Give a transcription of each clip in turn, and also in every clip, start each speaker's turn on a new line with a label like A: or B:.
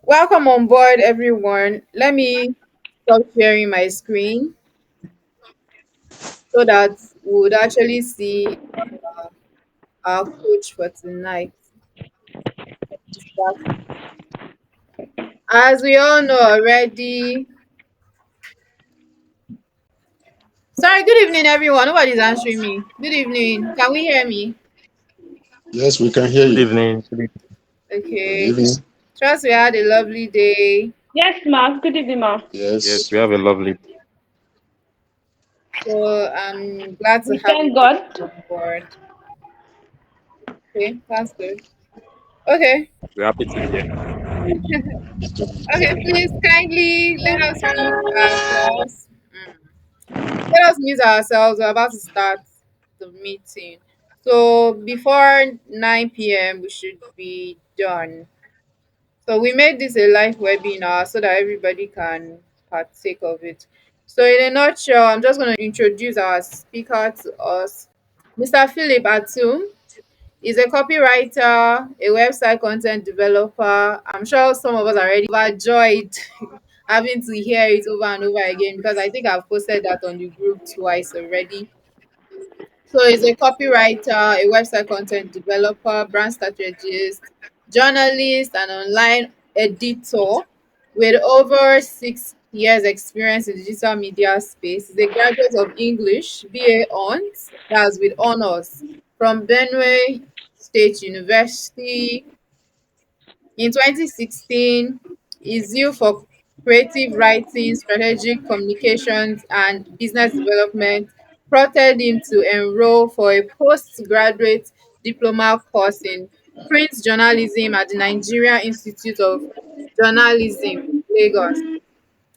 A: Welcome on board, everyone. Let me stop sharing my screen so that we would actually see our coach for tonight. As we all know already, sorry, good evening, everyone. Nobody's answering me. Good evening. Can we hear me?
B: Yes, we can hear
C: Good
B: you.
C: evening. Good evening.
B: Good
A: Okay.
B: evening.
A: Trust we had a lovely day.
D: Yes, ma. Good evening, ma.
C: Yes,
B: Yes.
C: we have a lovely.
A: So I'm glad to
D: We
A: have you
D: thank
A: guys
D: God.
A: on board. Okay, that's good. Okay.
C: We're happy to be here.
A: Okay, please kindly let us mute ourselves. Let us mute ourselves. We're about to start the meeting. So before 9 p.m., we should be done. So we made this a live webinar so that everybody can partake of it. So in a nutshell, I'm just going to introduce our speaker to us. Mr. Philip Atum is a copywriter, a website content developer. I'm sure some of us are already overjoyed having to hear it over and over again because I think I've posted that on the group twice already. So he's a copywriter, a website content developer, brand strategist, journalist, and online editor with over 6 years experience in digital media space. He's a graduate of English, BA Hons, that's with honors from Benue State University. In 2016, his zeal for creative writing, strategic communications, and business development prompted him to enroll for a postgraduate diploma course in print journalism at the Nigerian Institute of Journalism, Lagos.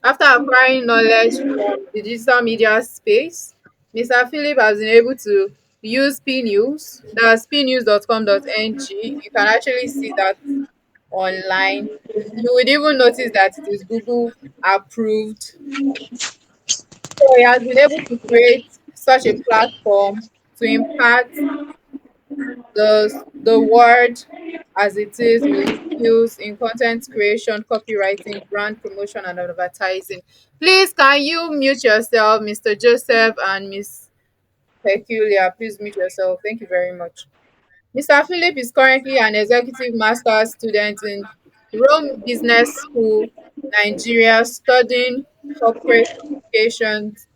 A: After acquiring knowledge from the digital media space, Mr. Philip has been able to use PNews, that's pnews.com.ng. You can actually see that online. You would even notice that it is Google approved. So he has been able to create such a platform to impact the word as it is with his skills in content creation, copywriting, brand promotion, and advertising. Please, can you mute yourself, Mr. Joseph and Miss Peculiar? Please mute yourself. Thank you very much. Mr. Philip is currently an executive master's student in Rome Business School, Nigeria, studying corporate communications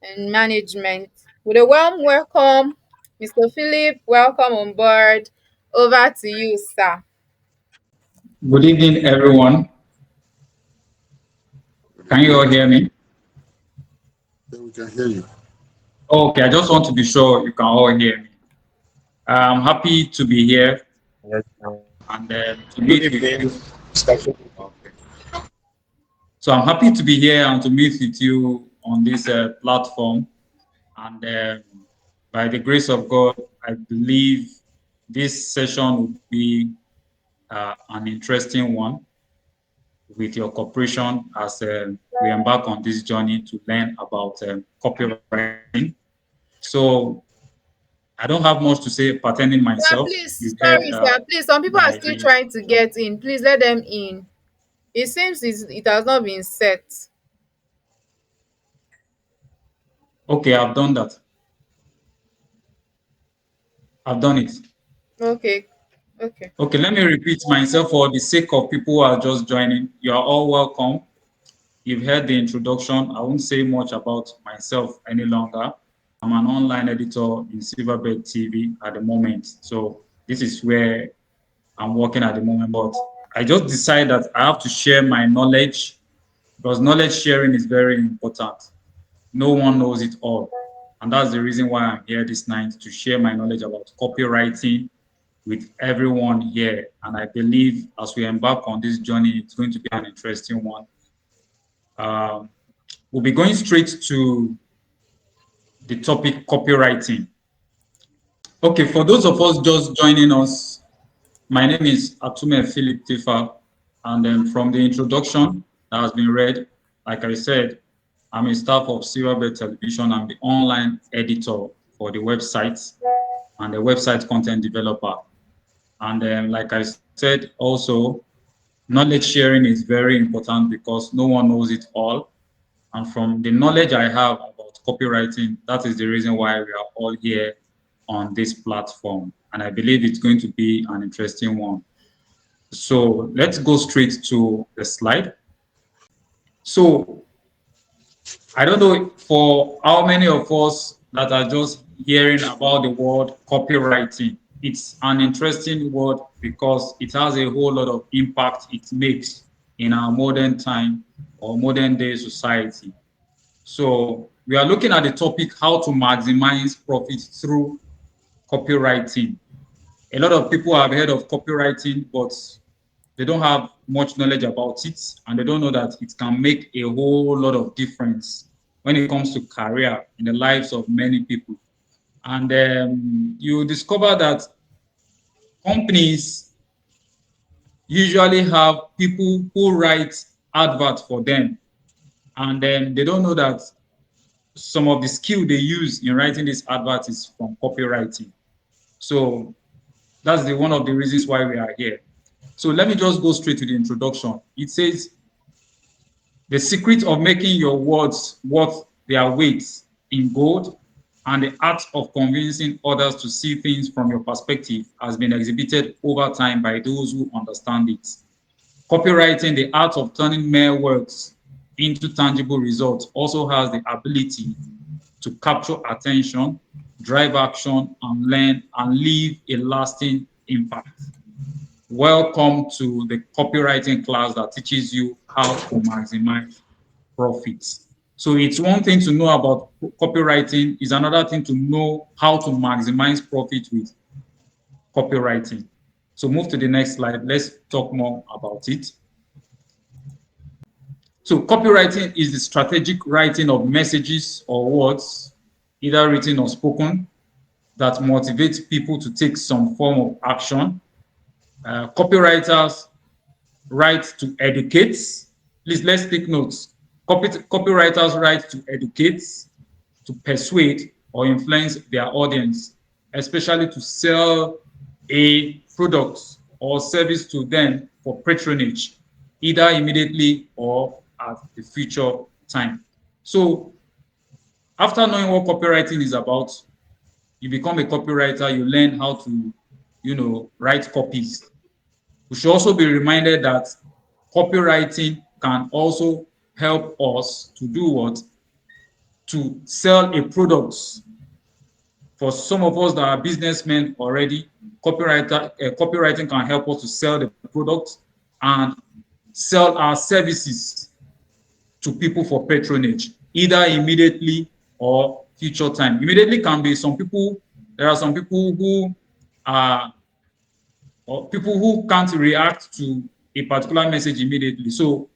A: and management. With a warm welcome, Mr. Philip, welcome on board. Over to you, sir.
E: Good evening, everyone.
B: Good
E: Can you all
B: evening.
E: hear me?
B: Yeah, we can hear you.
E: Okay, I just want to be sure you can all hear me. I'm happy to be here
C: Yes.
E: and to
B: Good
E: meet with
B: evening,
E: you.
B: Mr. Philip.
E: Okay. So I'm happy to be here and to meet with you on this platform. And by the grace of God, I believe this session will be an interesting one with your cooperation as we embark on this journey to learn about copywriting. So I don't have much to say pertaining
A: Sir,
E: myself.
A: please,
E: You've heard
A: sorry, sir. Please, some people are
E: my
A: still trying to get in. Please let them in. It seems it has not been set.
E: okay, I've done that. I've done it.
A: Okay, okay.
E: Okay, let me repeat myself for the sake of people who are just joining. You are all welcome. You've heard the introduction. I won't say much about myself any longer. I'm an online editor in Silverbird TV at the moment. So this is where I'm working at the moment. But I just decided that I have to share my knowledge because knowledge sharing is very important. No one knows it all. And that's the reason why I'm here this night to share my knowledge about copywriting with everyone here. And I believe as we embark on this journey, it's going to be an interesting one. Um, we'll be going straight to the topic copywriting. Okay, for those of us just joining us, my name is Atume Philip Tifa. And then from the introduction that has been read, like I said, I'm a staff of Silverbird Television. I'm the online editor for the website and the website content developer. And then, like I said, also, Knowledge sharing is very important because no one knows it all. And from the knowledge I have about copywriting, that is the reason why we are all here on this platform. And I believe it's going to be an interesting one. So let's go straight to the slide. So I don't know for how many of us that are just hearing about the word copywriting. It's an interesting word because it has a whole lot of impact it makes in our modern time or modern day society. So we are looking at the topic how to maximize profit through copywriting. A lot of people have heard of copywriting, but they don't have much knowledge about it, and they don't know that it can make a whole lot of difference when it comes to career in the lives of many people. And you discover that companies usually have people who write adverts for them, and then they don't know that some of the skill they use in writing this advert is from copywriting. So that's one of the reasons why we are here. So let me just go straight to the introduction. It says, the secret of making your words worth their weight in gold and the art of convincing others to see things from your perspective has been exhibited over time by those who understand it. Copywriting, the art of turning mere words into tangible results, also has the ability to capture attention, drive action, and learn and leave a lasting impact. Welcome to the copywriting class that teaches you how to maximize profits. So it's one thing to know about copywriting, is another thing to know how to maximize profit with copywriting. So move to the next slide. Let's talk more about it. So copywriting is the strategic writing of messages or words, either written or spoken, that motivates people to take some form of action. Copywriters write to educate. Please, let's take notes. Copywriters write to educate, to persuade, or influence their audience, especially to sell a product or service to them for patronage, either immediately or at the future time. So after knowing what copywriting is about, you become a copywriter, you learn how to, write copies. We should also be reminded that copywriting can also help us to do what? To sell a product. For some of us that are businessmen already, copywriting can help us to sell the product and sell our services to people for patronage, either immediately or future time. Immediately can be there are some people who are, or people who can't react to a particular message immediately. So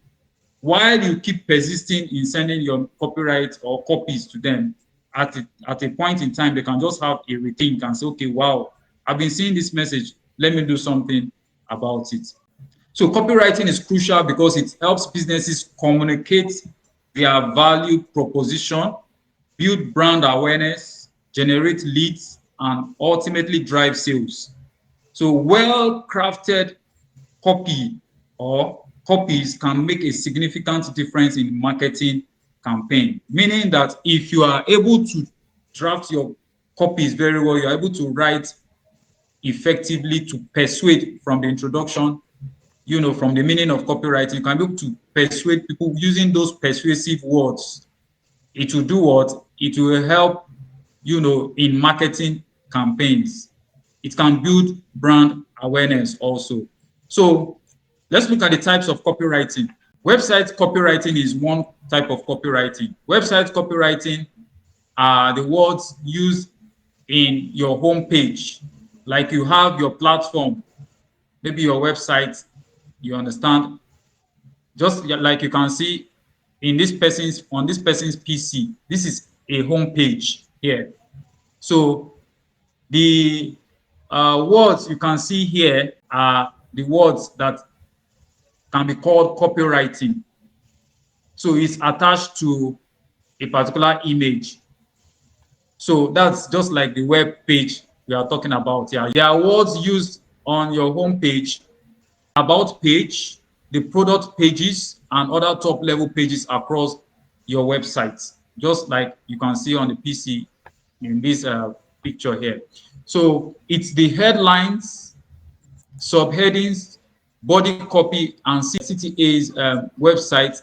E: while you keep persisting in sending your copyright or copies to them, at a point in time, they can just have a rethink and say, okay, wow, I've been seeing this message. Let me do something about it. So copywriting is crucial because it helps businesses communicate their value proposition, build brand awareness, generate leads, and ultimately drive sales. So well-crafted copy or copies can make a significant difference in marketing campaign, meaning that if you are able to draft your copies very well, you're able to write effectively to persuade from the introduction, from the meaning of copywriting, you can be able to persuade people using those persuasive words. It will do what? It will help, in marketing campaigns. It can build brand awareness also. So let's look at the types of copywriting. Website copywriting is one type of copywriting. Website copywriting are the words used in your homepage. Like you have your platform, maybe your website, you understand? Just like you can see on this person's PC, this is a homepage here. So the words you can see here are the words that can be called copywriting. So it's attached to a particular image. So that's just like the web page we are talking about here. There are words used on your home page, about page, the product pages and other top level pages across your website, just like you can see on the PC in this picture here. So it's the headlines, subheadings, body copy, and CTA's website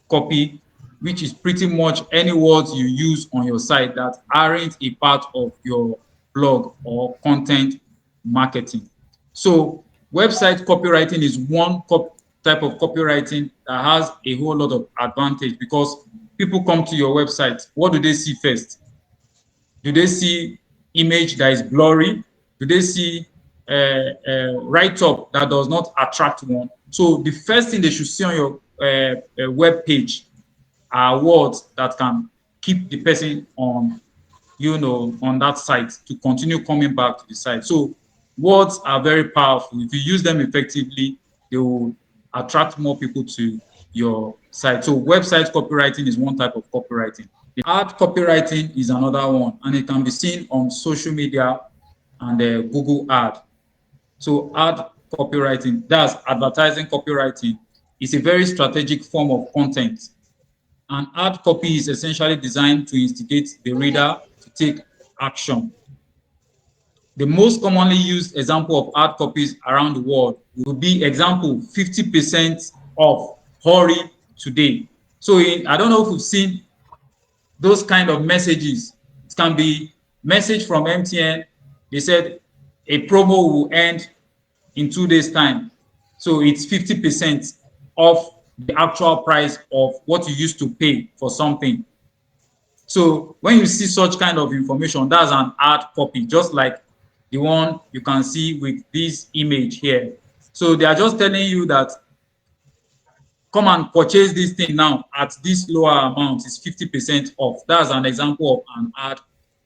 E: copy, which is pretty much any words you use on your site that aren't a part of your blog or content marketing. So website copywriting is one type of copywriting that has a whole lot of advantage, because people come to your website. What do they see first? Do they see image that is blurry? Do they see a write-up that does not attract one? So the first thing they should see on your web page are words that can keep the person on, on that site to continue coming back to the site. So words are very powerful. If you use them effectively, they will attract more people to your site. So website copywriting is one type of copywriting. The ad copywriting is another one, and it can be seen on social media and Google ad. So ad copywriting, that's advertising copywriting, is a very strategic form of content. An ad copy is essentially designed to instigate the reader to take action. The most commonly used example of ad copies around the world would be example 50% off, hurry today. So I don't know if you've seen those kind of messages. It can be message from MTN. They said a promo will end in 2 days time. So it's 50% off the actual price of what you used to pay for something. So when you see such kind of information, that's an ad copy, just like the one you can see with this image here. So they are just telling you that come and purchase this thing now at this lower amount, is 50% off. That's an example of an ad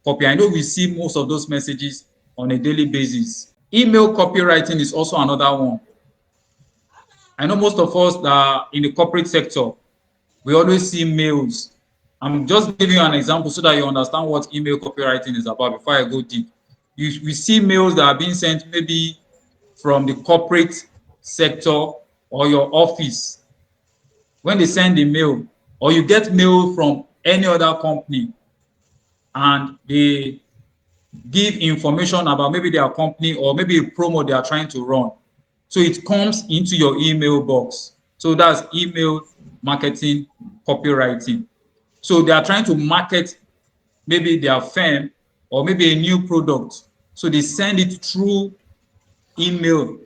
E: copy. I know we see most of those messages on a daily basis. Email copywriting is also another one. I know most of us that are in the corporate sector, we always see mails. I'm just giving you an example so that you understand what email copywriting is about before I go deep. We see mails that are being sent maybe from the corporate sector or your office. When they send a mail, or you get mail from any other company and they give information about maybe their company or maybe a promo they are trying to run. So it comes into your email box. So that's email marketing copywriting. So they are trying to market maybe their firm or maybe a new product. So they send it through email.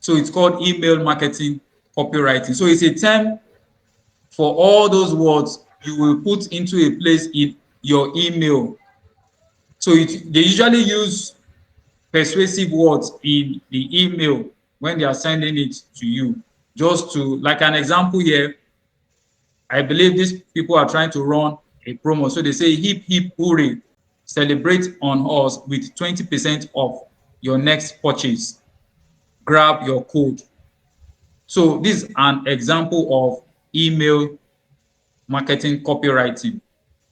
E: So it's called email marketing copywriting. So it's a term for all those words you will put into a place in your email. So they usually use persuasive words in the email when they are sending it to you. Just to, like an example here, I believe these people are trying to run a promo. So they say, hip, hip, hooray, celebrate on us with 20% off your next purchase. Grab your code. So this is an example of email marketing copywriting.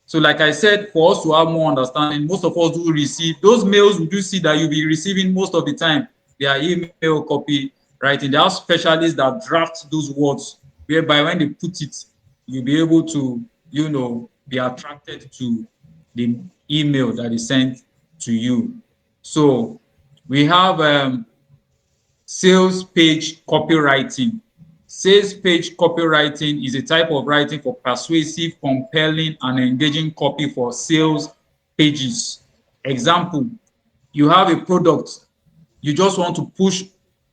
E: So like I said, for us to have more understanding, most of us do receive those mails. We do see that you'll be receiving most of the time. They are email copywriting. There are specialists that draft those words, whereby when they put it, you'll be able to, be attracted to the email that is sent to you. So we have sales page copywriting. Sales page copywriting is a type of writing for persuasive, compelling, and engaging copy for sales pages. Example, you have a product you just want to push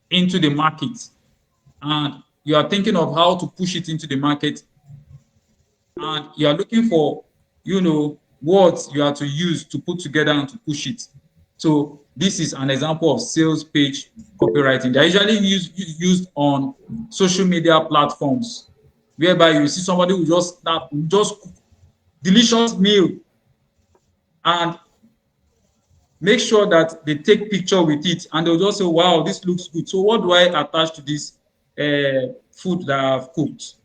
E: into the market, and you are thinking of how to push it into the market, and you are looking for, words you are to use to put together and to push it. So this is an example of sales page copywriting. They're usually used on social media platforms, whereby you see somebody who just cook delicious meal and make sure that they take picture with it, and they'll just say, wow, this looks good. So what do I attach to this food that I've cooked?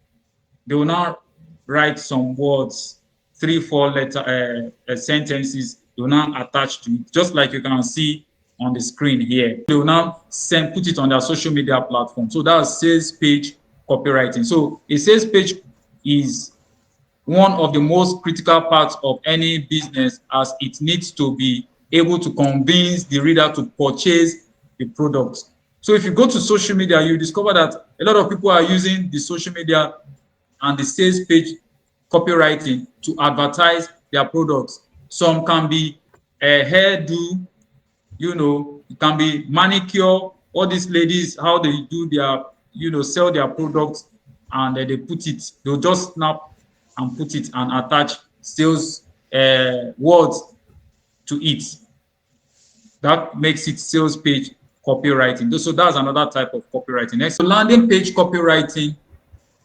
E: They will now write some words, 3-4 letter sentences. They will now attach to it, just like you can see on the screen here. They will now put it on their social media platform. So that's sales page copywriting. So a sales page is one of the most critical parts of any business, as it needs to be able to convince the reader to purchase the product. So if you go to social media, you discover that a lot of people are using the social media and the sales page copywriting to advertise their products. Some can be a hairdo, it can be manicure. All these ladies, how they do their, sell their products, and they'll just snap and put it and attach sales words to it. That makes it sales page copywriting. So that's another type of copywriting. Next, landing page copywriting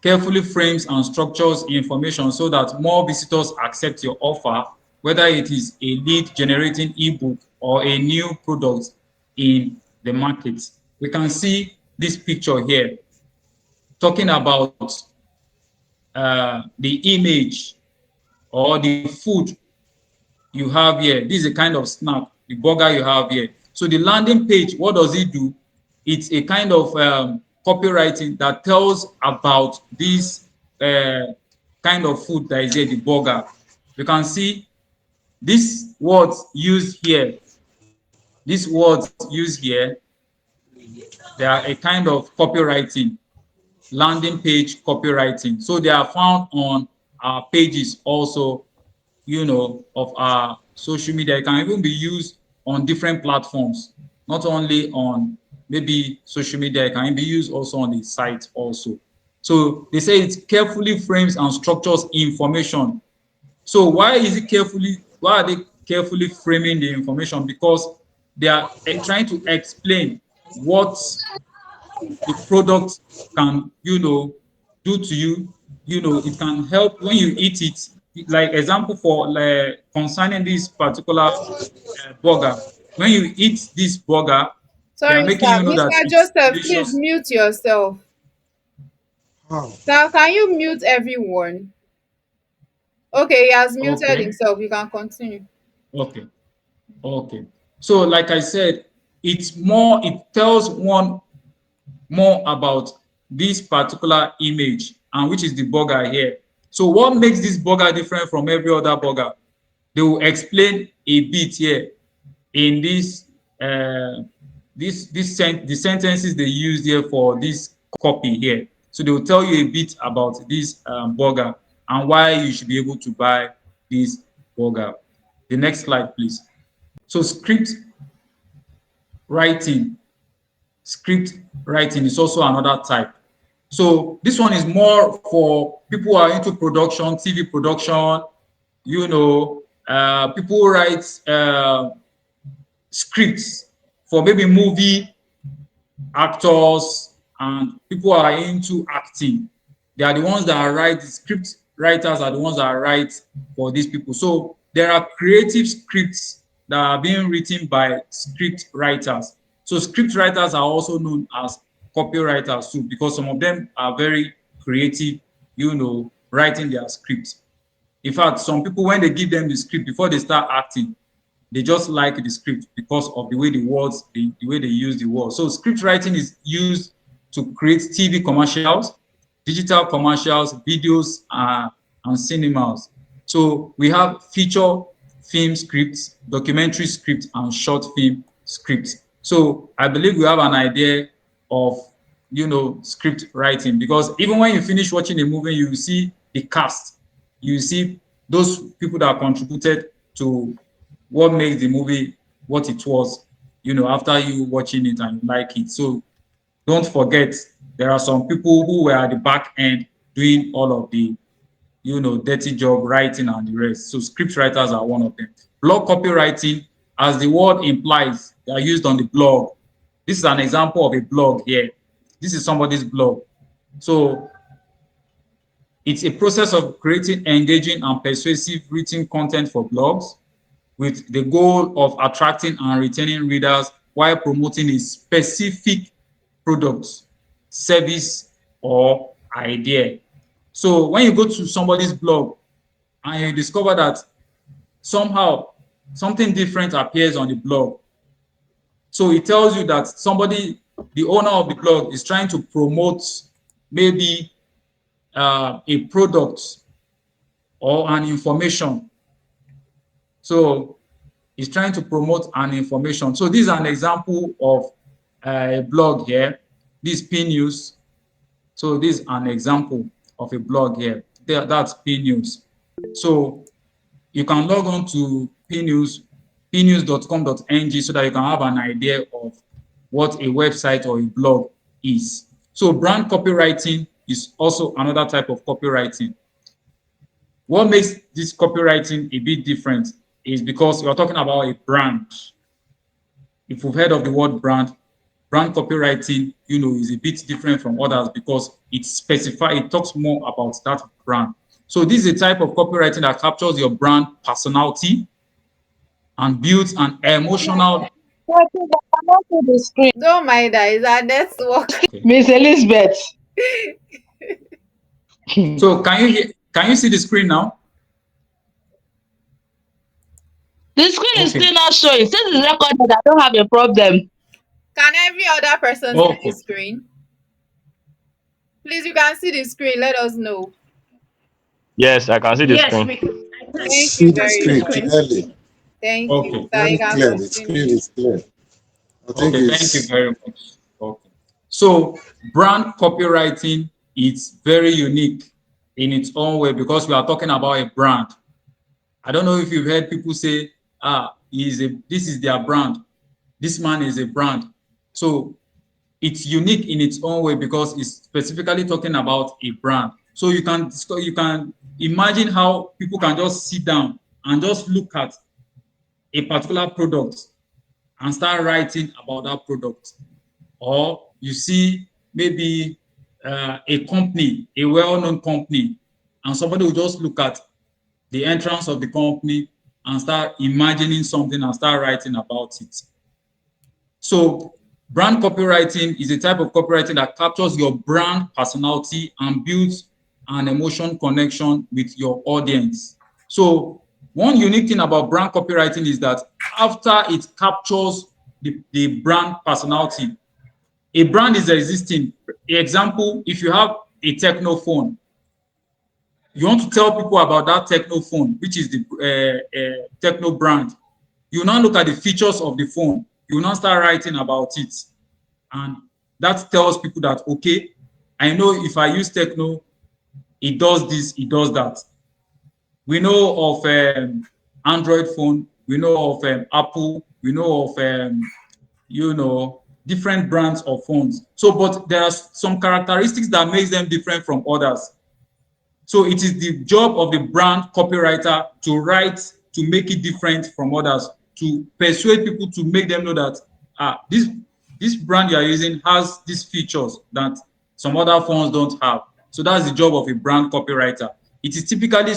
E: carefully frames and structures information so that more visitors accept your offer, whether it is a lead generating ebook or a new product in the market. We can see this picture here talking about the image or the food you have here. This is a kind of snack, the burger you have here. So the landing page, what does it do? It's a kind of copywriting that tells about this kind of food that is here, the burger. You can see these words used here. These words used here, they are a kind of copywriting, landing page copywriting. So they are found on our pages also, of our social media. It can even be used on different platforms, not only on maybe social media. It can be used also on the site also. So they say it carefully frames and structures information. So why are they carefully framing the information? Because they are trying to explain what the product can, do to you. It can help when you eat it. Like example for concerning this particular burger. When you eat this burger, they are
A: Sorry,
E: making
A: sir.
E: you know that
A: Mr.
E: it's
A: Joseph, please
E: delicious.
A: mute yourself.
B: How?
A: Sir, can you mute everyone? Okay, he has muted
E: Okay,
A: himself. You can continue.
E: okay, okay. So like I said, it tells one more about this particular image, and which is the burger here. So what makes this burger different from every other burger? They will explain a bit here in the sentences they use here for this copy here. So they will tell you a bit about this burger and why you should be able to buy this burger. The next slide, please. So writing script writing is also another type. So this one is more for people who are into production, TV production, people who write scripts for maybe movie actors and people who are into acting. They are the ones that write, the script writers are the ones that write for these people. So there are creative scripts that are being written by script writers. So script writers are also known as copywriters too, because some of them are very creative, writing their scripts. In fact, some people, when they give them the script before they start acting, they just like the script because of the way the way they use the words. So script writing is used to create TV commercials, digital commercials, videos, and cinemas. So we have feature film scripts, documentary scripts, and short film scripts. So I believe we have an idea of script writing, because even when you finish watching a movie, you see the cast, you see those people that contributed to what makes the movie what it was, after you watching it and you like it. So don't forget, there are some people who were at the back end doing all of the, dirty job writing and the rest. So script writers are one of them. Blog copywriting, as the word implies, they are used on the blog. This is an example of a blog here. This is somebody's blog. So it's a process of creating engaging and persuasive written content for blogs, with the goal of attracting and retaining readers while promoting a specific product, service, or idea. So when you go to somebody's blog and you discover that somehow something different appears on the blog, So it tells you that somebody, the owner of the blog, is trying to promote maybe a product or an information. So it's trying to promote an information. So this is an example of a blog here. This P News. So this is an example of a blog here. That's P News. So you can log on to pnews.com.ng so that you can have an idea of what a website or a blog is. So brand copywriting is also another type of copywriting. What makes this copywriting a bit different is because you're talking about a brand. If you've heard of the word brand copywriting, is a bit different from others because it talks more about that brand. So this is a type of copywriting that captures your brand personality and builds an emotional.
A: Don't mind that. It's our network.
E: Okay.
C: Miss Elizabeth.
E: So can you see the screen now?
C: The screen is
E: Okay.
C: still not showing. Since it's recorded, I don't have a problem.
A: Can every other person see the
E: Okay.
A: screen? Please, you can see the screen. Let us know.
F: Yes, I can see the
D: Yes,
F: screen.
D: we I can
A: Thank
B: See
A: you
B: the
A: very
D: see the
B: screen
A: much.
D: screen.
B: clearly.
A: Thank you.
E: Okay.
A: So you
B: Very
A: can
B: clear. The
A: continue.
B: screen is clear. I think
E: Okay. Thank you
B: it's
E: very much. Okay. So brand copywriting is very unique in its own way because we are talking about a brand. I don't know if you've heard people say, this is their brand. This man is a brand. So it's unique in its own way because it's specifically talking about a brand. So you can imagine how people can just sit down and just look at a particular product and start writing about that product. Or you see maybe a company, a well-known company, and somebody will just look at the entrance of the company and start imagining something and start writing about it. So brand copywriting is a type of copywriting that captures your brand personality and builds an emotion connection with your audience. So one unique thing about brand copywriting is that after it captures the brand personality, a brand is existing. Example, if you have a techno phone, you want to tell people about that techno phone, which is the techno brand. You now look at the features of the phone. You now start writing about it. And that tells people that, okay, I know if I use techno, it does this, it does that. We know of Android phone, we know of Apple, we know of different brands of phones. So, but there are some characteristics that makes them different from others. So it is the job of the brand copywriter to write to make it different from others, to persuade people, to make them know that this brand you are using has these features that some other phones don't have. So that's the job of a brand copywriter. It is typically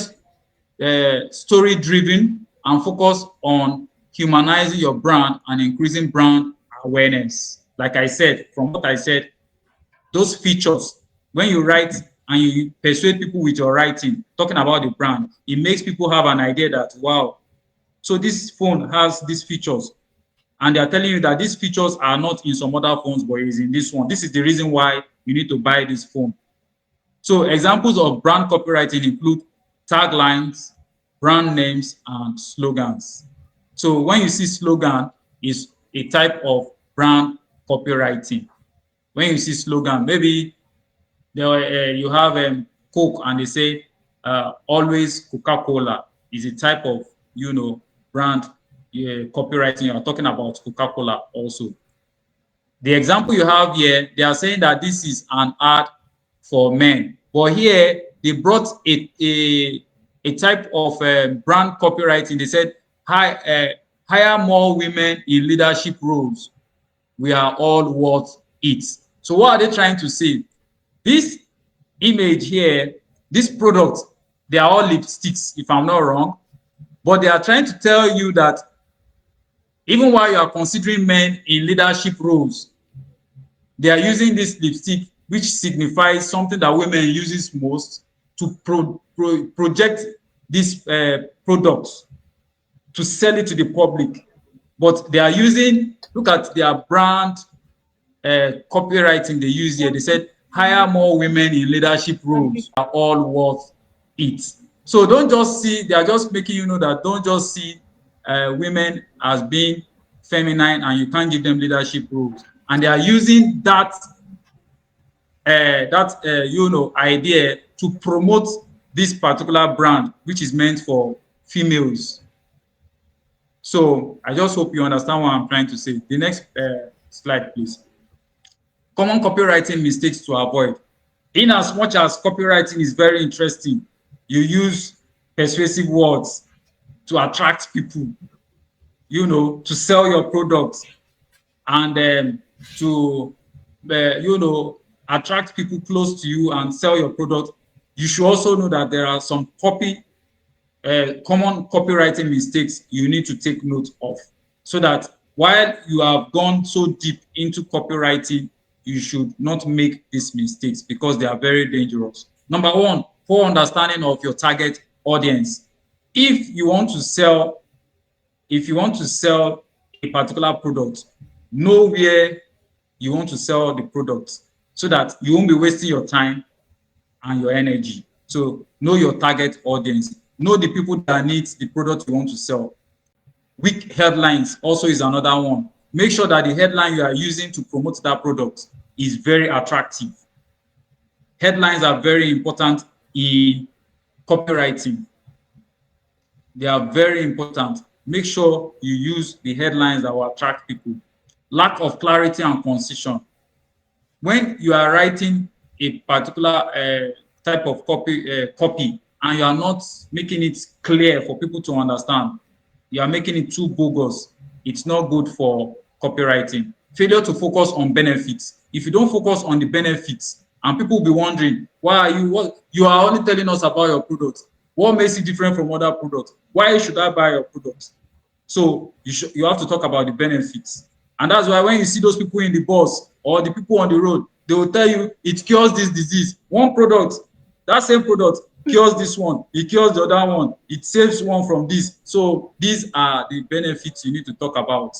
E: story driven and focused on humanizing your brand and increasing brand awareness. Like I said, from what I said, those features, when you write and you persuade people with your writing, talking about the brand, it makes people have an idea that, wow, so this phone has these features. And they're telling you that these features are not in some other phones, but is in this one. This is the reason why you need to buy this phone. So examples of brand copywriting include taglines, brand names, and slogans. So when you see slogan, is a type of brand copywriting. When you see slogan, maybe you have Coke and they say always Coca-Cola is a type of brand copywriting. You're talking about Coca-Cola also. The example you have here, they are saying that this is an ad for men, but here they brought a type of brand copywriting. They said hire more women in leadership roles. We are all worth it. So what are they trying to say? This image here, this product, they are all lipsticks, if I'm not wrong, but they are trying to tell you that even while you are considering men in leadership roles, they are using this lipstick, which signifies something that women uses most, to project these products, to sell it to the public. but they are using, look at their brand copywriting they use here. They said, hire more women in leadership roles are all worth it. So don't just see, they are just making you know that don't just see women as being feminine and you can't give them leadership roles. And they are using that idea to promote this particular brand, which is meant for females. So I just hope you understand what I'm trying to say. The next slide, please. Common copywriting mistakes to avoid. In as much as copywriting is very interesting, you use persuasive words to attract people, to sell your products and to, attract people close to you and sell your product. You should also know that there are some common copywriting mistakes you need to take note of, so that while you have gone so deep into copywriting, you should not make these mistakes because they are very dangerous. Number one, poor understanding of your target audience. If you want to sell a particular product, know where you want to sell the product so that you won't be wasting your time and your energy. So know your target audience. Know the people that need the product you want to sell. Weak headlines also is another one. Make sure that the headline you are using to promote that product is very attractive. Headlines are very important in copywriting. They are very important. Make sure you use the headlines that will attract people. Lack of clarity and concision. When you are writing a particular type of copy and you are not making it clear for people to understand, you are making it too bogus. It's not good for copywriting. Failure to focus on benefits. If you don't focus on the benefits, and people will be wondering, why are you are only telling us about your product. What makes it different from other products? Why should I buy your product? So you have to talk about the benefits. And that's why when you see those people in the bus or the people on the road, they will tell you it cures this disease. One product, that same product cures this one, it cures the other one, it saves one from this. So these are the benefits you need to talk about.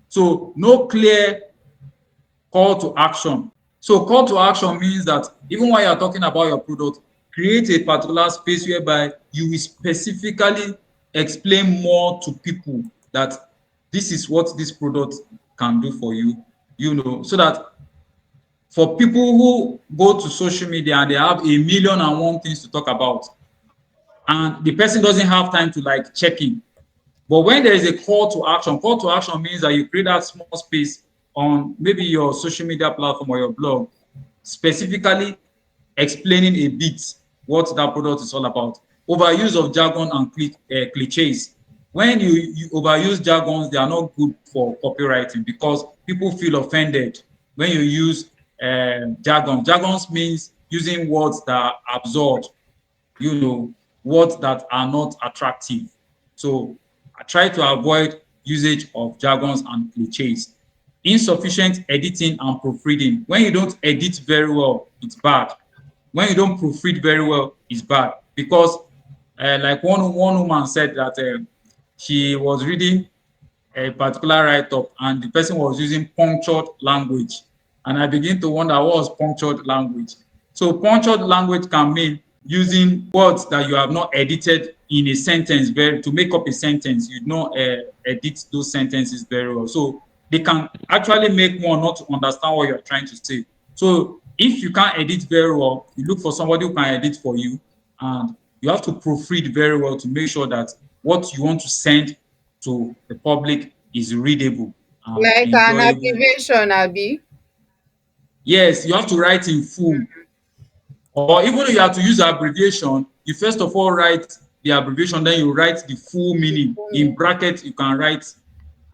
E: So no clear call to action. So call to action means that even while you're talking about your product, create a particular space whereby you will specifically explain more to people that this is what this product can do for you, so that for people who go to social media and they have 1,000,001 things to talk about, and the person doesn't have time to check in. But when there is a call to action means that you create that small space on maybe your social media platform or your blog, specifically explaining a bit what that product is all about. Overuse of jargon and cliches. When you overuse jargons, they are not good for copywriting because people feel offended when you use jargon. Jargons means using words that are absurd, words that are not attractive. So I try to avoid usage of jargons and cliches. Insufficient editing and proofreading. When you don't edit very well, it's bad. When you don't proofread very well, it's bad. Because like one woman said that she was reading a particular write-up and the person was using punctured language. And I begin to wonder what was punctured language. So punctured language can mean using words that you have not edited in a sentence to make up a sentence. You don't edit those sentences very well. So they can actually make one not to understand what you're trying to say. So if you can't edit very well, you look for somebody who can edit for you, and you have to proofread very well to make sure that what you want to send to the public is readable and
A: Like an
E: enjoyable.
A: abbreviation, Abby.
E: Yes, you have to write in full. Or even if you have to use abbreviation, you first of all write the abbreviation, then you write the full meaning. In brackets, you can write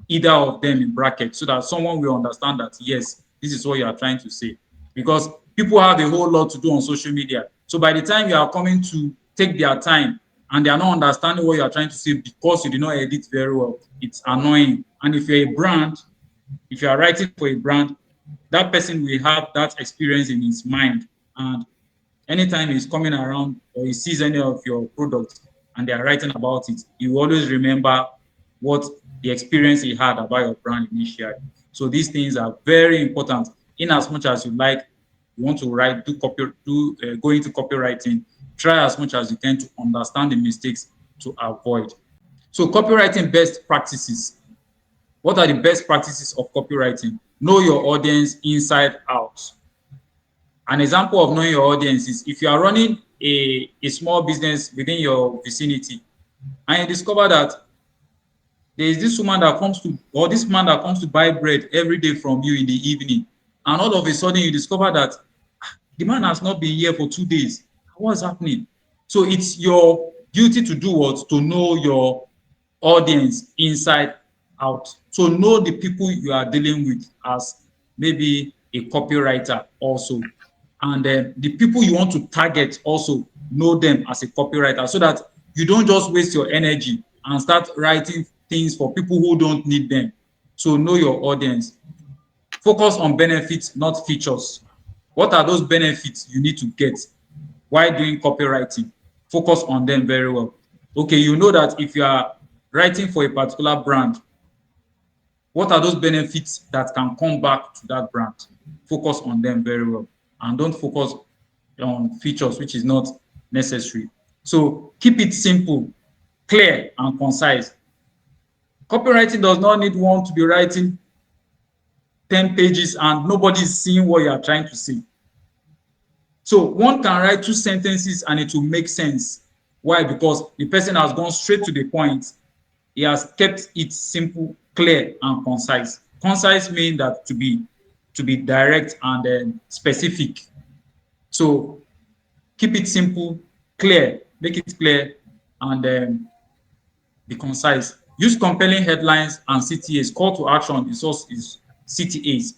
E: either of them in brackets so that someone will understand that, yes, this is what you are trying to say. Because people have a whole lot to do on social media. So by the time you are coming to take their time and they are not understanding what you are trying to say because you did not edit very well, it's annoying. And if you're a brand, if you are writing for a brand, that person will have that experience in his mind. And anytime he's coming around or he sees any of your products and they are writing about it, you always remember what the experience he had about your brand initially. So these things are very important. In as much as you want to write, go into copywriting, try as much as you can to understand the mistakes to avoid. So copywriting best practices. What are the best practices of copywriting? Know your audience inside out. An example of knowing your audience is if you are running a small business within your vicinity and you discover that there is this woman that comes to, or this man that comes to buy bread every day from you in the evening, and all of a sudden you discover that the man has not been here for 2 days. What's happening? So it's your duty to do what? To know your audience inside out. So know the people you are dealing with as maybe a copywriter also. And then the people you want to target also, know them as a copywriter so that you don't just waste your energy and start writing things for people who don't need them. So know your audience. Focus on benefits, not features. What are those benefits you need to get while doing copywriting? Focus on them very well. Okay, you know that if you are writing for a particular brand, what are those benefits that can come back to that brand? Focus on them very well. And don't focus on features, which is not necessary. So keep it simple, clear, and concise. Copywriting does not need one to be writing 10 pages and nobody is seeing what you are trying to say. So one can write 2 sentences and it will make sense. Why? Because the person has gone straight to the point. He has kept it simple, clear, and concise. Concise means that to be direct and specific. So keep it simple, clear, make it clear, and be concise. Use compelling headlines and CTAs. Call to action is also CTAs.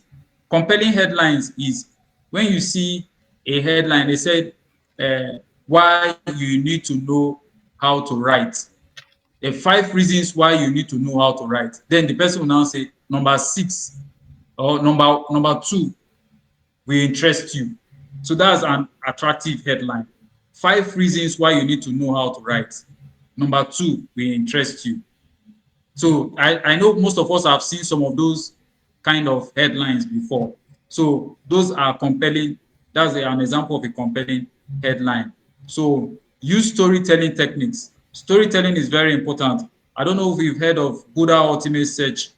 E: Compelling headlines is when you see a headline, they said why you need to know how to write. The 5 reasons why you need to know how to write. Then the person will now say number 6 or number 2 will interest you. So that's an attractive headline. 5 reasons why you need to know how to write. Number 2 will interest you. So I know most of us have seen some of those kind of headlines before. So those are compelling. That's an example of a compelling headline. So use storytelling techniques. Storytelling is very important. I don't know if you've heard of Buddha Ultimate Search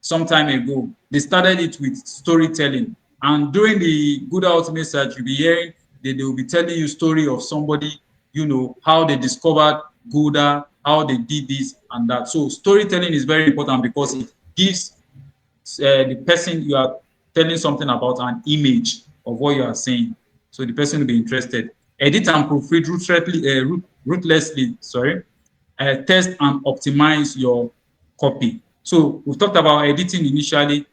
E: some time ago. They started it with storytelling. And during the Buddha Ultimate Search, you'll be hearing they will be telling you story of somebody, how they discovered Buddha, how they did this and that. So storytelling is very important because it gives the person you are telling something about an image of what you are saying. So the person will be interested. Edit and proofread ruthlessly. Test and optimize your copy. So we've talked about editing initially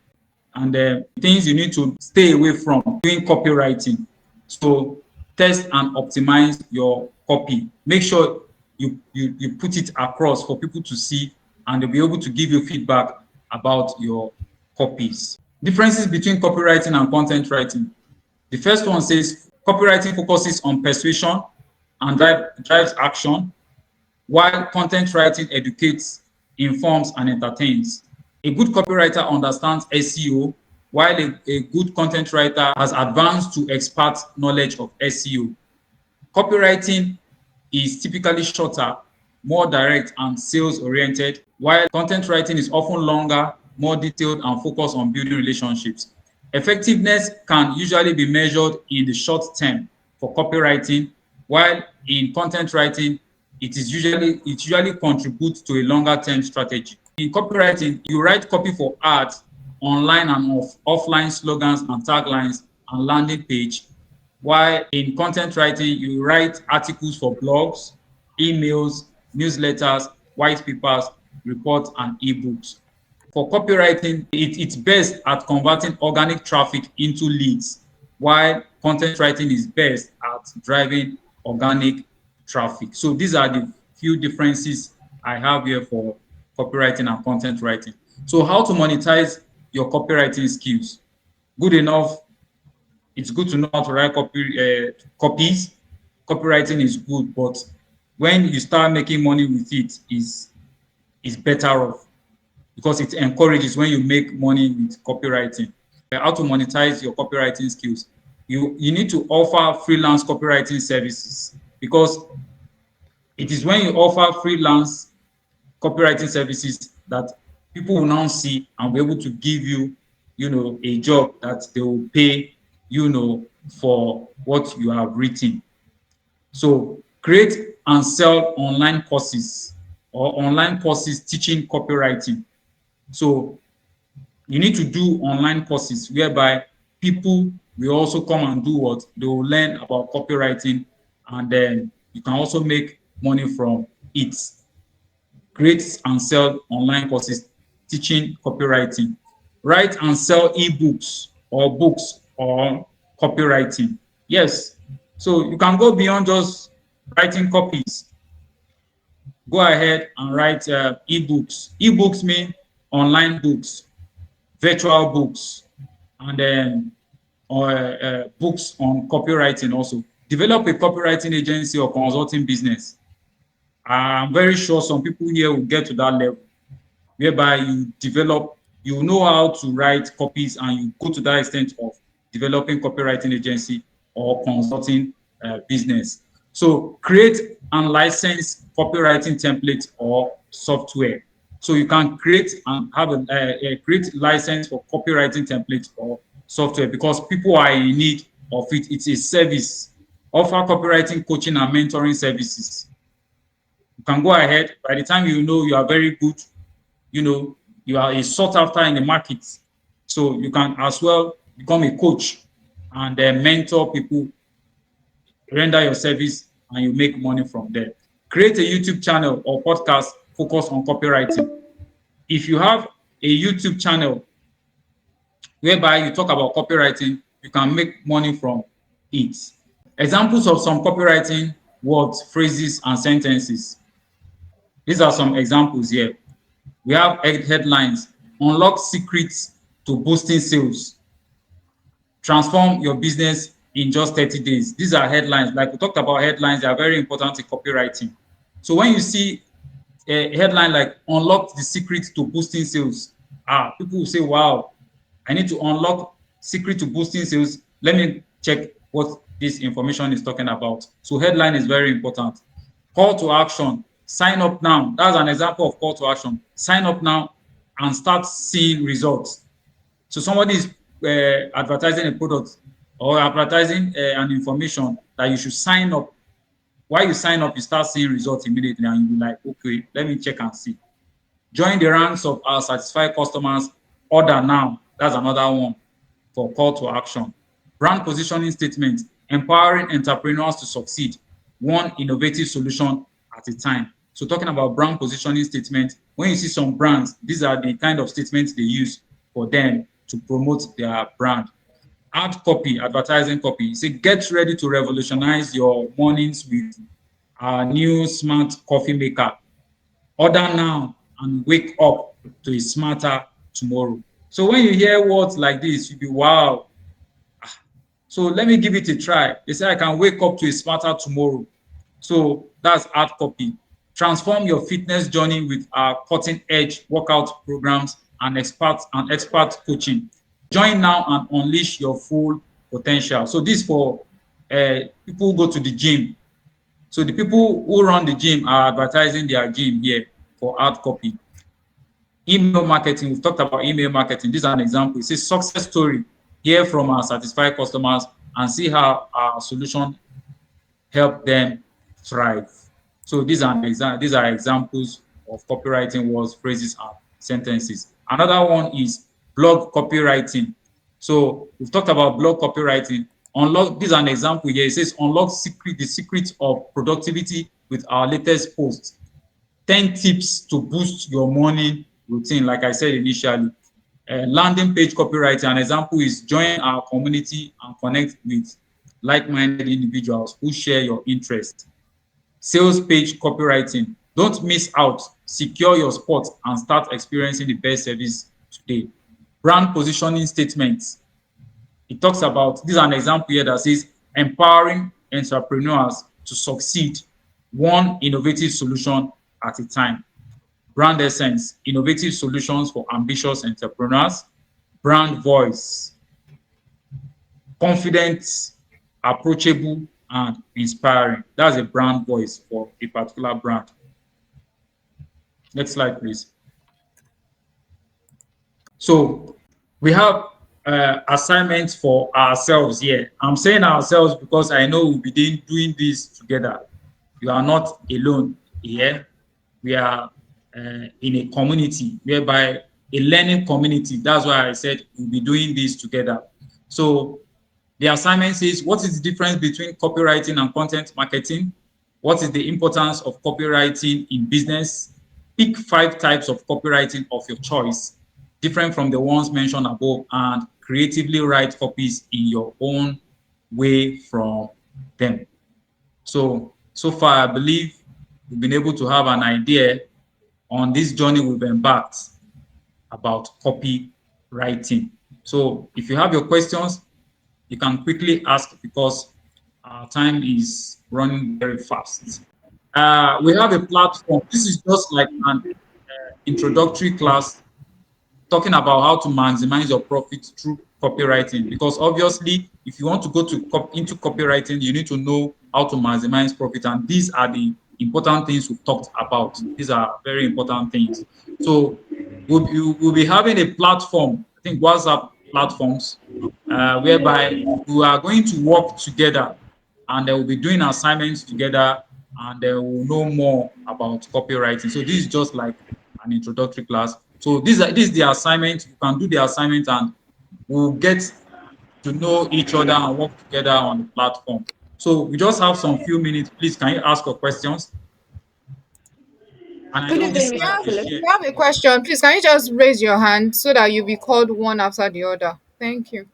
E: and things you need to stay away from doing copywriting. So test and optimize your copy. Make sure you put it across for people to see and they'll be able to give you feedback about your copies. Differences between copywriting and content writing. The first one says copywriting focuses on persuasion and drives action, while content writing educates, informs, and entertains. A good copywriter understands SEO, while a good content writer has advanced to expert knowledge of SEO. Copywriting is typically shorter, more direct, and sales-oriented, while content writing is often longer, more detailed, and focused on building relationships. Effectiveness can usually be measured in the short term for copywriting, while in content writing, it usually contributes to a longer term strategy. In copywriting, you write copy for ads, online and offline slogans and taglines and landing page, while in content writing, you write articles for blogs, emails, newsletters, white papers, reports, and ebooks. For copywriting, it's best at converting organic traffic into leads, while content writing is best at driving organic traffic. So these are the few differences I have here for copywriting and content writing. So how to monetize your copywriting skills? Good enough. It's good to know how to write copies. Copywriting is good, but when you start making money with it, is better off. because it encourages when you make money with copywriting. How to monetize your copywriting skills. You need to offer freelance copywriting services, because it is when you offer freelance copywriting services that people will now see and be able to give you, a job that they will pay, for what you have written. So create and sell online courses or online courses teaching copywriting. So you need to do online courses whereby people will also come and do what? They will learn about copywriting, and then you can also make money from it. Create and sell online courses teaching copywriting. Write and sell ebooks or books or copywriting. Yes. So you can go beyond just writing copies. Go ahead and write ebooks. Ebooks mean online books, virtual books, and then books on copywriting also. Develop a copywriting agency or consulting business. I'm very sure some people here will get to that level whereby you know how to write copies, and you go to that extent of developing copywriting agency or consulting business. So create and license copywriting template or software. So you can create and have a create license for copywriting template or software, because people are in need of it. It's a service. Offer copywriting coaching and mentoring services. You can go ahead. By the time you know you are very good, you are a sought after in the market. So you can as well become a coach and then mentor people, render your service, and you make money from there. Create a YouTube channel or podcast focused on copywriting. If you have a YouTube channel whereby you talk about copywriting, you can make money from it. Examples of some copywriting words, phrases, and sentences. These are some examples here. We have headlines: unlock secrets to boosting sales, transform your business in just 30 days. These are headlines. Like we talked about, headlines, they are very important in copywriting. So when you see a headline like unlock the secret to boosting sales, people will say, wow, I need to unlock secret to boosting sales. Let me check what this information is talking about. So headline is very important. Call to action: sign up now. That's an example of call to action. Sign up now and start seeing results. So somebody is advertising a product or advertising an information that you should sign up. While you sign up, you start seeing results immediately, and you'll be like, okay, let me check and see. Join the ranks of our satisfied customers. Order now. That's another one for call to action. Brand positioning statement: empowering entrepreneurs to succeed, one innovative solution at a time. So talking about brand positioning statement, when you see some brands, these are the kind of statements they use for them to promote their brand. Ad copy, advertising copy. Say, get ready to revolutionize your mornings with our new smart coffee maker. Order now and wake up to a smarter tomorrow. So when you hear words like this, you'll be, wow. So let me give it a try. They say I can wake up to a smarter tomorrow. So that's ad copy. Transform your fitness journey with our cutting edge workout programs and expert coaching. Join now and unleash your full potential. So this for people who go to the gym. So the people who run the gym are advertising their gym here for ad copy. Email marketing, we've talked about email marketing. This is an example. It's a success story. Hear from our satisfied customers and see how our solution help them thrive. So these are examples of copywriting words, phrases, and sentences. Another one is blog copywriting. So we've talked about blog copywriting. This is an example here. It says unlock the secret of productivity with our latest post. 10 tips to boost your morning routine, like I said initially. Landing page copywriting, an example is join our community and connect with like-minded individuals who share your interest. Sales page copywriting, don't miss out. Secure your spot and start experiencing the best service today. Brand positioning statements. It talks about, this is an example here that says empowering entrepreneurs to succeed, one innovative solution at a time. brand essence, innovative solutions for ambitious entrepreneurs, brand voice, confident, approachable, and inspiring. That's a brand voice for a particular brand. Next slide, please. So we have assignments for ourselves here. I'm saying ourselves because I know we'll be doing this together. You are not alone here. We are in a community whereby a learning community. That's why I said we'll be doing this together. So the assignment says, what is the difference between copywriting and content marketing? What is the importance of copywriting in business? Pick 5 types of copywriting of your choice, different from the ones mentioned above, and creatively write copies in your own way from them. So far, I believe we've been able to have an idea on this journey we've embarked about copywriting. So if you have your questions, you can quickly ask because our time is running very fast. We have a platform. This is just like an introductory class talking about how to maximize your profit through copywriting. Because obviously, if you want to go into copywriting, you need to know how to maximize profit. And these are the important things we've talked about. These are very important things. So we'll be having a platform, I think WhatsApp platforms, whereby we are going to work together and they will be doing assignments together and they will know more about copywriting. So this is just like an introductory class. So this is the assignment. You can do the assignment and we'll get to know each other and work together on the platform. So we just have some few minutes. Please, can you ask your questions? And I
D: Good
E: know this
D: evening,
E: slide
D: Mr.
A: Yeah,
E: is
A: if
D: Philip.
E: shared.
A: you have a question, please can you just raise your hand so that you'll be called one after the other. Thank you.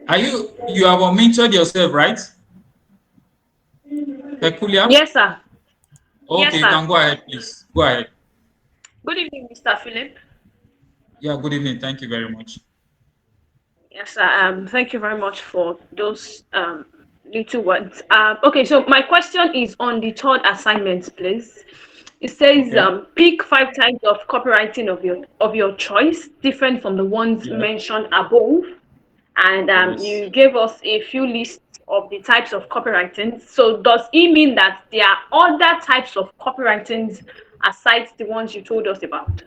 E: You have unmuted yourself, right? Peculiar?
D: Yes, sir. Yes,
E: Okay, you
D: sir.
E: can go ahead, please. Go ahead.
D: Good evening, Mr. Philip.
E: Yeah, good evening. Thank you very much.
D: Yes, sir. Thank you very much for those little words. Okay, so my question is on the third assignment, please. It says
E: Okay.
D: pick 5 types of copywriting of your choice, different from the ones
E: Yes.
D: mentioned above. And
E: Yes.
D: you gave us a few lists of the types of copywriting. So does it mean that there are other types of copywritings aside the ones you told us about?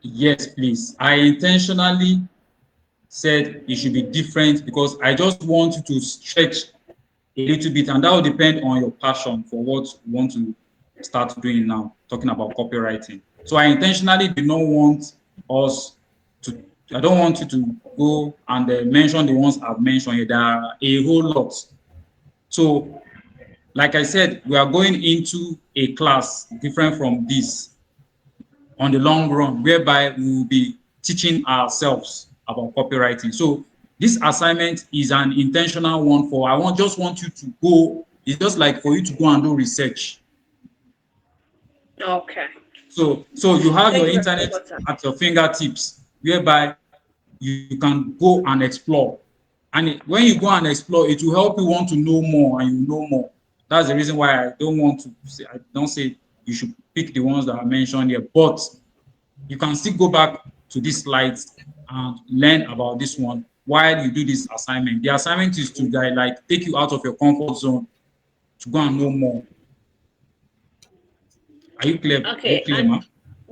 E: Yes, please. I intentionally said it should be different because I just want you to stretch a little bit, and that will depend on your passion for what you want to start doing now, talking about copywriting. So I intentionally did not want us to, I don't want you to go and mention the ones I've mentioned here. There are a whole lot. So, like I said, we are going into a class different from this on the long run, whereby we will be teaching ourselves about copywriting. So this assignment is an intentional one for, just want you to go, it's just like for you to go and do research.
D: Okay.
E: So you have your
D: Thank you very
E: internet
D: much, sir.
E: at your fingertips, whereby you can go and explore. And when you go and explore, it will help you want to know more and you know more. That's the reason why I don't say you should pick the ones that I mentioned here, but you can still go back to these slides and learn about this one while you do this assignment. The assignment is to like take you out of your comfort zone to go and know more. Are you clear? Are you
D: Okay,
E: clear,
D: and
E: ma?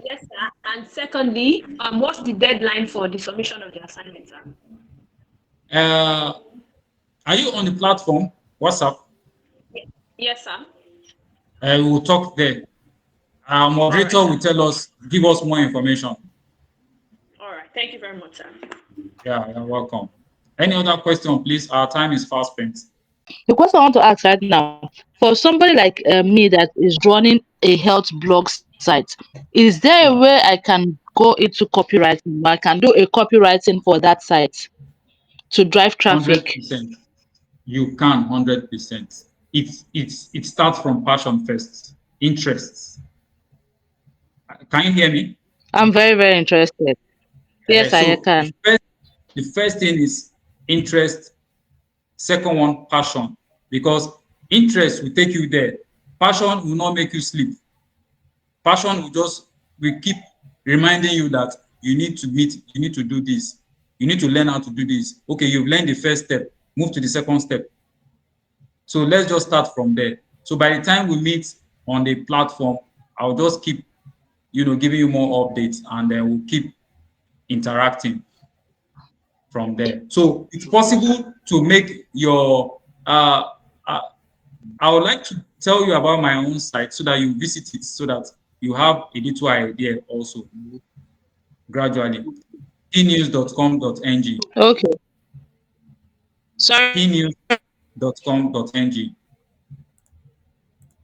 D: yes, sir. And secondly, what's the deadline for the submission of the assignment, sir?
E: Uh, are you on the platform? WhatsApp?
D: Yes, sir.
E: We will talk there. Our
D: All right,
E: moderator
D: sir.
E: will give us more information.
D: All right. Thank you very much, sir.
E: Yeah, you're welcome. Any other question, please? Our time is fast spent.
C: The question I want to ask right now, for somebody like me that is running a health blog site, is there a
E: Yeah,
C: way I can go into copywriting? I can do a copywriting for that site to drive traffic.
E: 100%. You can 100%. It starts from passion first, interests. Can you hear me?
C: I'm very, very interested. Yes, I
E: So
C: can.
E: the first thing is interest. Second one, passion, because interest will take you there. Passion will not make you sleep. Passion will keep reminding you that you need to do this, you need to learn how to do this. Okay, you've learned the first step, move to the second step. So let's just start from there. So by the time we meet on the platform, I'll just keep, giving you more updates, and then we'll keep interacting from there. So it's possible to make your. I would like to tell you about my own site so that you visit it, so that you have a little idea also gradually. pnews.com.ng.
C: Okay. Sorry.
E: pnews.com.ng.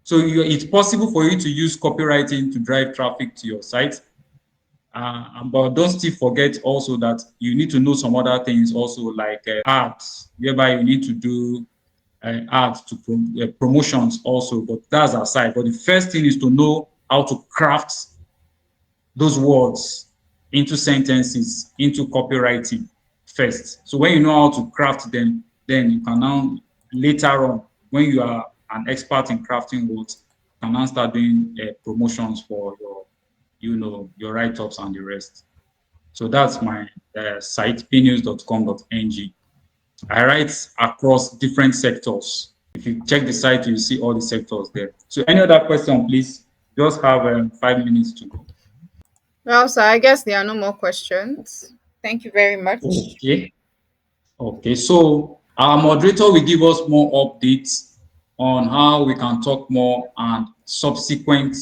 E: So it's possible for you to use copywriting to drive traffic to your site. But don't still forget also that you need to know some other things also, like ads, whereby you need to do ads to promotions also, but that's aside. But the first thing is to know how to craft those words into sentences, into copywriting first. So when you know how to craft them, then you can now later on, when you are an expert in crafting words, you can now start doing promotions for your write-ups and the rest. So that's my site, pnews.com.ng. I write across different sectors. If you check the site, you see all the sectors there. So any other question, please? Just have 5 minutes to go.
A: Well, sir, I guess there are no more questions. Thank you very much.
E: Okay. Okay. So our moderator will give us more updates on how we can talk more and subsequent,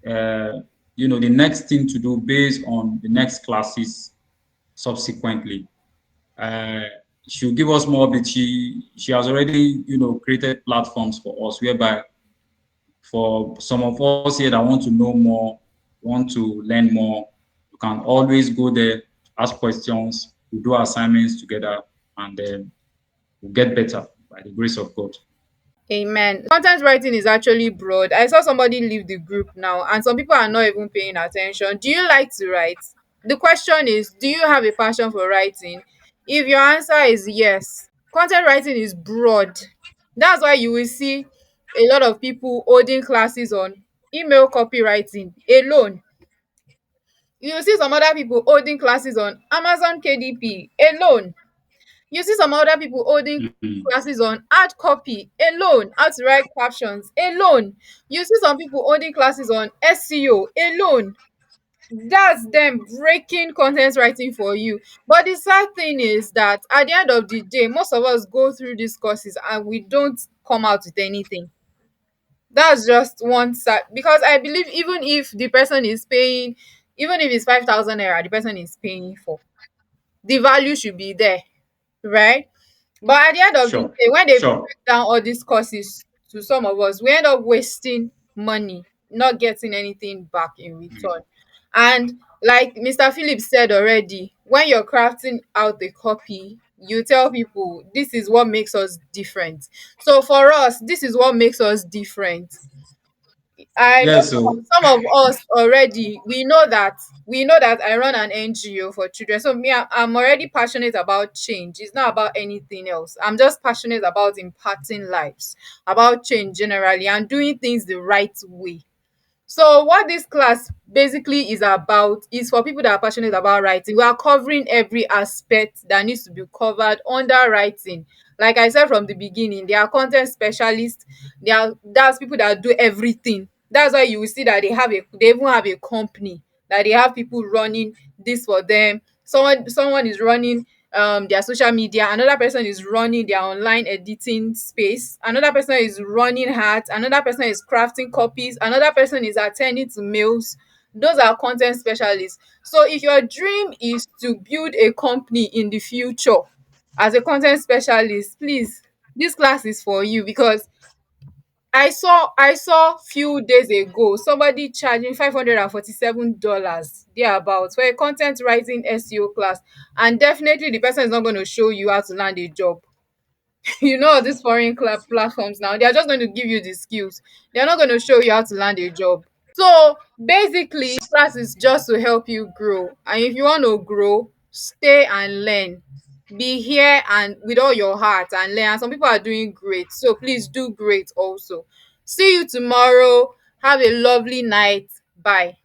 E: the next thing to do based on the next classes subsequently. Uh, she'll give us more updates. She has already, created platforms for us, whereby for some of us here that want to know more, want to learn more, you can always go there, ask questions, we do assignments together, and then we'll get better by the grace of God.
A: Amen. Content writing is actually broad. I saw somebody leave the group now, and some people are not even paying attention. Do you like to write? The question is, do you have a passion for writing? If your answer is yes, content writing is broad. That's why you will see a lot of people holding classes on email copywriting alone. You will see some other people holding classes on Amazon KDP alone. You see some other people holding
E: Mm.
A: classes on ad copy alone, how to write captions alone. You see some people holding classes on SEO alone. That's them breaking content writing for you. But the sad thing is that at the end of the day, most of us go through these courses and we don't come out with anything. That's just one side, because I believe even if the person is paying, even if it's 5,000 naira, the person is paying for, the value should be there, right? But at the end of the
E: Sure.
A: day, when they break
E: Sure.
A: down all these courses to some of us, we end up wasting money, not getting anything back in return. And like Mr. Phillips said already, when you're crafting out a copy, you tell people this is what makes us different. So for us, this is what makes us different. I know
E: Yes, so
A: some of us already, we know that I run an NGO for children. So me, I'm already passionate about change. It's not about anything else. I'm just passionate about impacting lives, about change generally, and doing things the right way. So what this class basically is about is for people that are passionate about writing. We are covering every aspect that needs to be covered under writing. Like I said from the beginning, they are content specialists. That's people that do everything. That's why you will see that they even have a company, that they have people running this for them. Someone is running their social media, another person is running their online editing space, another person is running art, another person is crafting copies, another person is attending to mails. Those are content specialists. So if your dream is to build a company in the future as a content specialist, please, this class is for you, because I saw few days ago somebody charging $547 thereabouts for a content writing SEO class, and definitely the person is not going to show you how to land a job. You know, these foreign platforms now, they are just going to give you the skills. They're not going to show you how to land a job. So basically, class is just to help you grow. And if you want to grow, stay and learn. Be here and with all your heart and learn. And some people are doing great. So please do great also. See you tomorrow. Have a lovely night. Bye.